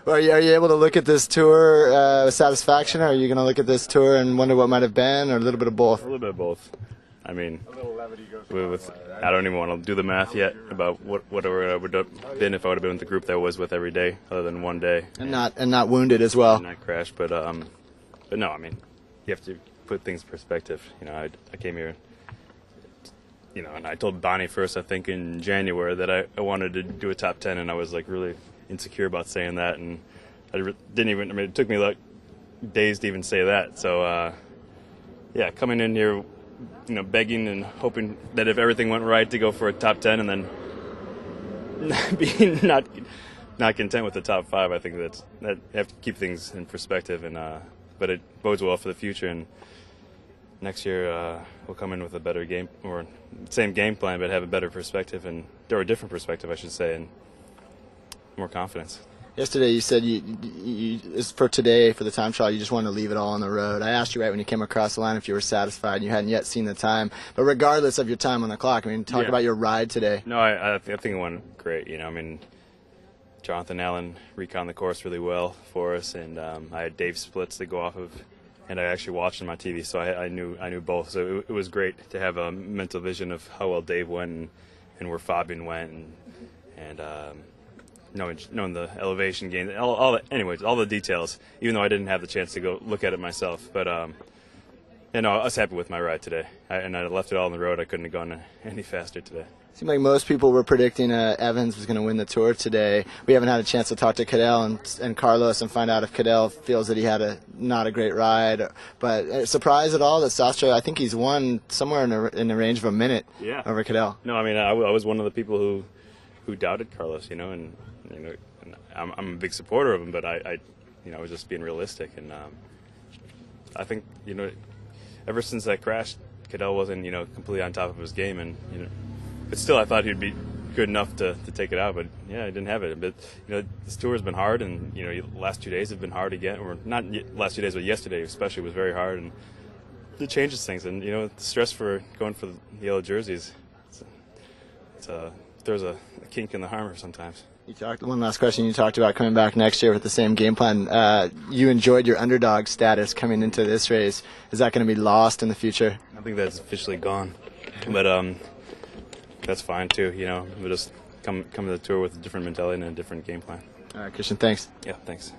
Are you able to look at this tour with satisfaction, or are you going to look at this tour and wonder what might have been, or a little bit of both? A little bit of both. I mean, I don't even want to do the math yet about what it would have been if I would have been with the group that I was with every day, other than one day. And not wounded as well. And not crashed, but no, I mean, you have to put things in perspective. You know, I came here, you know, and I told Bonnie first, I think in January, that I wanted to do a top 10, and I was like really insecure about saying that, and didn't even. I mean, it took me like days to even say that. So, yeah, coming in here, you know, begging and hoping that if everything went right, to go for a top 10, and then being not content with the top 5. I think that you have to keep things in perspective, and but it bodes well for the future. And next year we'll come in with a better game, or same game plan, but have a better perspective, or a different perspective, I should say, and more confidence. Yesterday you said for today, for the time trial, you just wanted to leave it all on the road. I asked you right when you came across the line if you were satisfied, and you hadn't yet seen the time. But regardless of your time on the clock, I mean, talk about your ride today. No, I think it went great. You know, I mean, Jonathan Allen reconned the course really well for us, and I had Dave splits to go off of, and I actually watched on my TV, so I knew both. So it was great to have a mental vision of how well Dave went and where Fabian went, and knowing the elevation gain, all the details. Even though I didn't have the chance to go look at it myself, but you know, I was happy with my ride today, and I left it all on the road. I couldn't have gone any faster today. Seemed like most people were predicting Evans was going to win the Tour today. We haven't had a chance to talk to Cadel and Carlos and find out if Cadel feels that he had not a great ride. But surprised at all that Sastre, I think he's won somewhere in the range of a minute over Cadel. No, I mean, I was one of the people who doubted Carlos, you know, and I'm a big supporter of him, but I was just being realistic, and I think, you know, ever since that crash, Cadel wasn't, you know, completely on top of his game, and you know, but still I thought he'd be good enough to take it out, but yeah, I didn't have it. But you know, this tour has been hard, and you know, the last 2 days have been hard again, or not last 2 days, but yesterday especially was very hard, and it changes things, and you know, the stress for going for the yellow jerseys, there's a kink in the armor sometimes. One last question. You talked about coming back next year with the same game plan. You enjoyed your underdog status coming into this race. Is that going to be lost in the future? I think that's officially gone, but that's fine too. You know, we'll just come to the tour with a different mentality and a different game plan. All right, Christian. Thanks. Yeah, thanks.